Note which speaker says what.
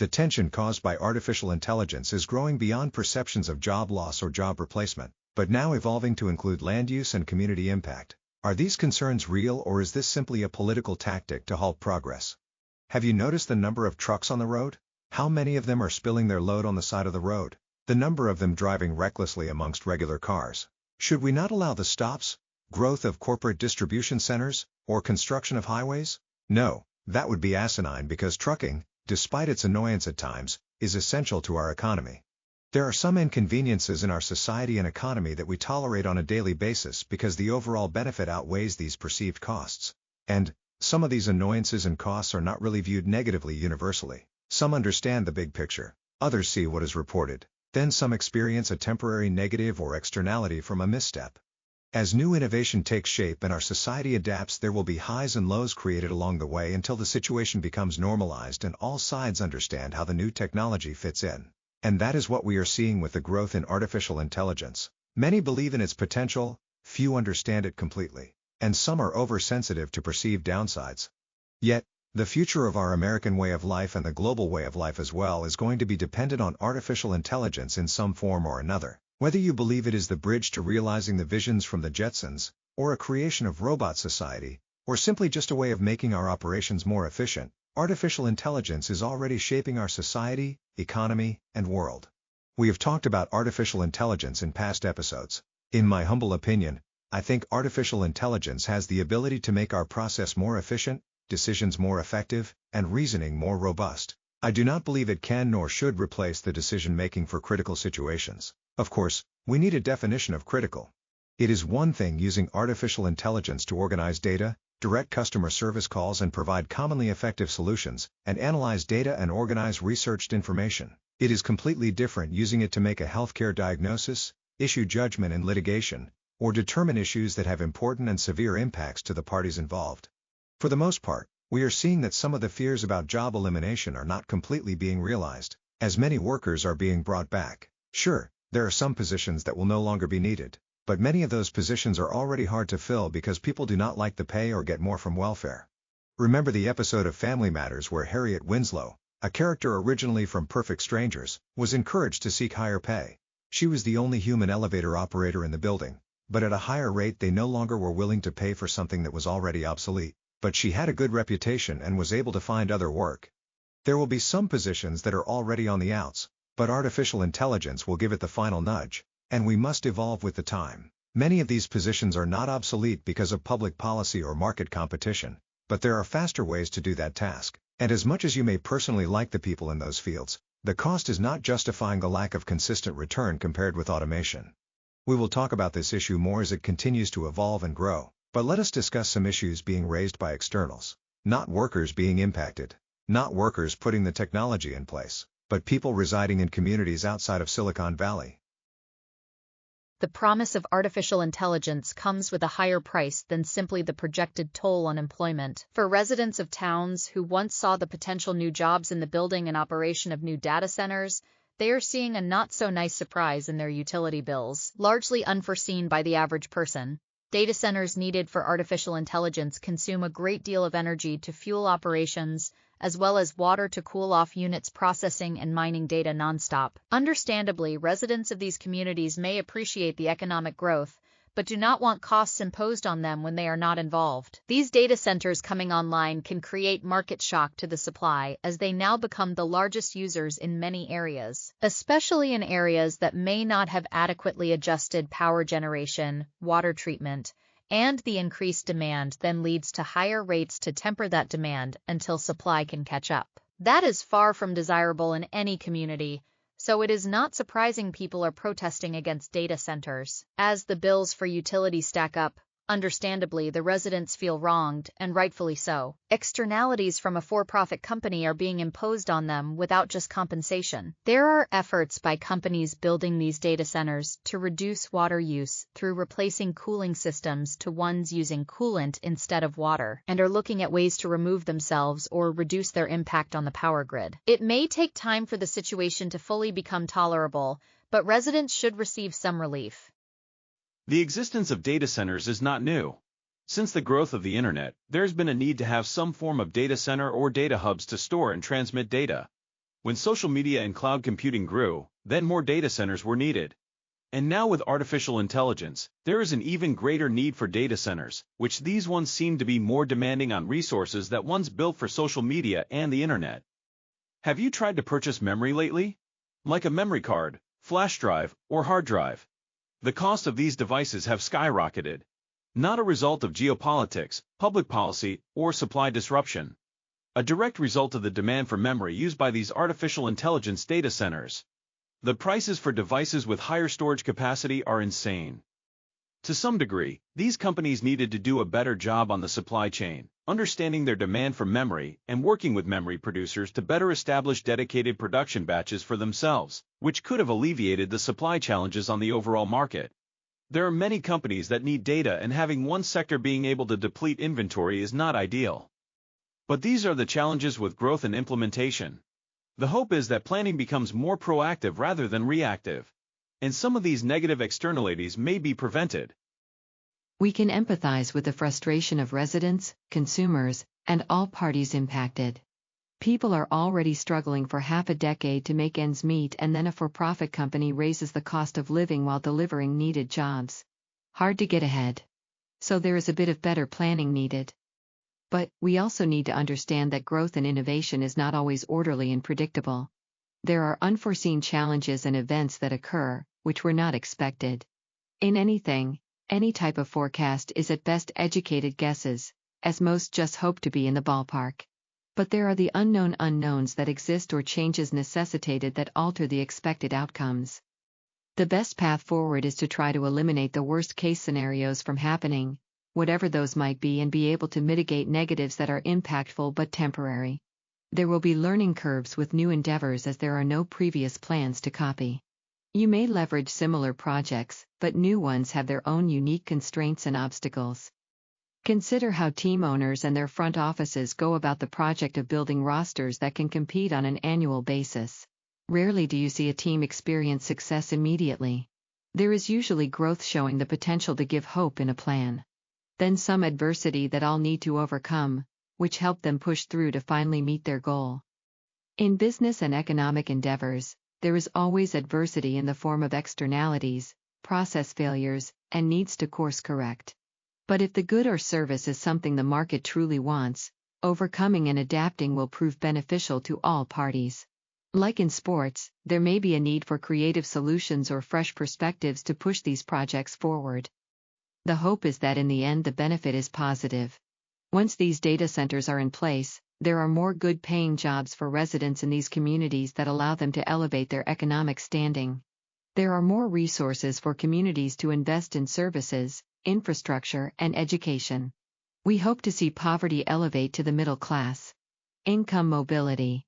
Speaker 1: The tension caused by artificial intelligence is growing beyond perceptions of job loss or job replacement, but now evolving to include land use and community impact. Are these concerns real, or is this simply a political tactic to halt progress? Have you noticed the number of trucks on the road? How many of them are spilling their load on the side of the road? The number of them driving recklessly amongst regular cars. Should we not allow the stops, growth of corporate distribution centers, or construction of highways? No, that would be asinine, because trucking, despite its annoyance at times, is essential to our economy. There are some inconveniences in our society and economy that we tolerate on a daily basis because the overall benefit outweighs these perceived costs. And some of these annoyances and costs are not really viewed negatively universally. Some understand the big picture, others see what is reported, then some experience a temporary negative or externality from a misstep. As new innovation takes shape and our society adapts, there will be highs and lows created along the way until the situation becomes normalized and all sides understand how the new technology fits in. And that is what we are seeing with the growth in artificial intelligence. Many believe in its potential, few understand it completely, and some are oversensitive to perceived downsides. Yet, the future of our American way of life and the global way of life as well is going to be dependent on artificial intelligence in some form or another. Whether you believe it is the bridge to realizing the visions from the Jetsons, or a creation of robot society, or simply just a way of making our operations more efficient, artificial intelligence is already shaping our society, economy, and world. We have talked about artificial intelligence in past episodes. In my humble opinion, I think artificial intelligence has the ability to make our process more efficient, decisions more effective, and reasoning more robust. I do not believe it can nor should replace the decision-making for critical situations. Of course, we need a definition of critical. It is one thing using artificial intelligence to organize data, direct customer service calls and provide commonly effective solutions, and analyze data and organize researched information. It is completely different using it to make a healthcare diagnosis, issue judgment in litigation, or determine issues that have important and severe impacts to the parties involved. For the most part, we are seeing that some of the fears about job elimination are not completely being realized, as many workers are being brought back. Sure, there are some positions that will no longer be needed, but many of those positions are already hard to fill because people do not like the pay or get more from welfare. Remember the episode of Family Matters where Harriet Winslow, a character originally from Perfect Strangers, was encouraged to seek higher pay. She was the only human elevator operator in the building, but at a higher rate they no longer were willing to pay for something that was already obsolete. But she had a good reputation and was able to find other work. There will be some positions that are already on the outs, but artificial intelligence will give it the final nudge, and we must evolve with the time. Many of these positions are not obsolete because of public policy or market competition, but there are faster ways to do that task. And as much as you may personally like the people in those fields, the cost is not justifying the lack of consistent return compared with automation. We will talk about this issue more as it continues to evolve and grow. But let us discuss some issues being raised by externals. Not workers being impacted. Not workers putting the technology in place, but people residing in communities outside of Silicon Valley.
Speaker 2: The promise of artificial intelligence comes with a higher price than simply the projected toll on employment. For residents of towns who once saw the potential new jobs in the building and operation of new data centers, they are seeing a not-so-nice surprise in their utility bills, largely unforeseen by the average person. Data centers needed for artificial intelligence consume a great deal of energy to fuel operations, as well as water to cool off units processing and mining data nonstop. Understandably, residents of these communities may appreciate the economic growth, but do not want costs imposed on them when they are not involved. These data centers coming online can create market shock to the supply as they now become the largest users in many areas, especially in areas that may not have adequately adjusted power generation, water treatment, and the increased demand then leads to higher rates to temper that demand until supply can catch up. That is far from desirable in any community, so it is not surprising people are protesting against data centers. As the bills for utilities stack up, understandably the residents feel wronged, and rightfully so. Externalities from a for-profit company are being imposed on them without just compensation. There are efforts by companies building these data centers to reduce water use through replacing cooling systems to ones using coolant instead of water, and are looking at ways to remove themselves or reduce their impact on the power grid. It may take time for the situation to fully become tolerable, but residents should receive some relief.
Speaker 3: The existence of data centers is not new. Since the growth of the internet, there's been a need to have some form of data center or data hubs to store and transmit data. When social media and cloud computing grew, then more data centers were needed. And now with artificial intelligence, there is an even greater need for data centers, which these ones seem to be more demanding on resources that ones built for social media and the internet. Have you tried to purchase memory lately? Like a memory card, flash drive, or hard drive? The cost of these devices have skyrocketed. Not a result of geopolitics, public policy, or supply disruption. A direct result of the demand for memory used by these artificial intelligence data centers. The prices for devices with higher storage capacity are insane. To some degree, these companies needed to do a better job on the supply chain, understanding their demand for memory and working with memory producers to better establish dedicated production batches for themselves, which could have alleviated the supply challenges on the overall market. There are many companies that need data, and having one sector being able to deplete inventory is not ideal. But these are the challenges with growth and implementation. The hope is that planning becomes more proactive rather than reactive, and some of these negative externalities may be prevented.
Speaker 4: We can empathize with the frustration of residents, consumers, and all parties impacted. People are already struggling for half a decade to make ends meet, and then a for-profit company raises the cost of living while delivering needed jobs. Hard to get ahead. So there is a bit of better planning needed. But we also need to understand that growth and innovation is not always orderly and predictable. There are unforeseen challenges and events that occur, which were not expected. In anything, any type of forecast is at best educated guesses, as most just hope to be in the ballpark. But there are the unknown unknowns that exist, or changes necessitated that alter the expected outcomes. The best path forward is to try to eliminate the worst-case scenarios from happening, whatever those might be, and be able to mitigate negatives that are impactful but temporary. There will be learning curves with new endeavors, as there are no previous plans to copy. You may leverage similar projects, but new ones have their own unique constraints and obstacles. Consider how team owners and their front offices go about the project of building rosters that can compete on an annual basis. Rarely do you see a team experience success immediately. There is usually growth showing the potential to give hope in a plan. Then some adversity that all need to overcome, which help them push through to finally meet their goal. In business and economic endeavors, there is always adversity in the form of externalities, process failures, and needs to course correct. But if the good or service is something the market truly wants, overcoming and adapting will prove beneficial to all parties. Like in sports, there may be a need for creative solutions or fresh perspectives to push these projects forward. The hope is that in the end the benefit is positive. Once these data centers are in place, there are more good-paying jobs for residents in these communities that allow them to elevate their economic standing. There are more resources for communities to invest in services, infrastructure, and education. We hope to see poverty elevate to the middle class. Income mobility.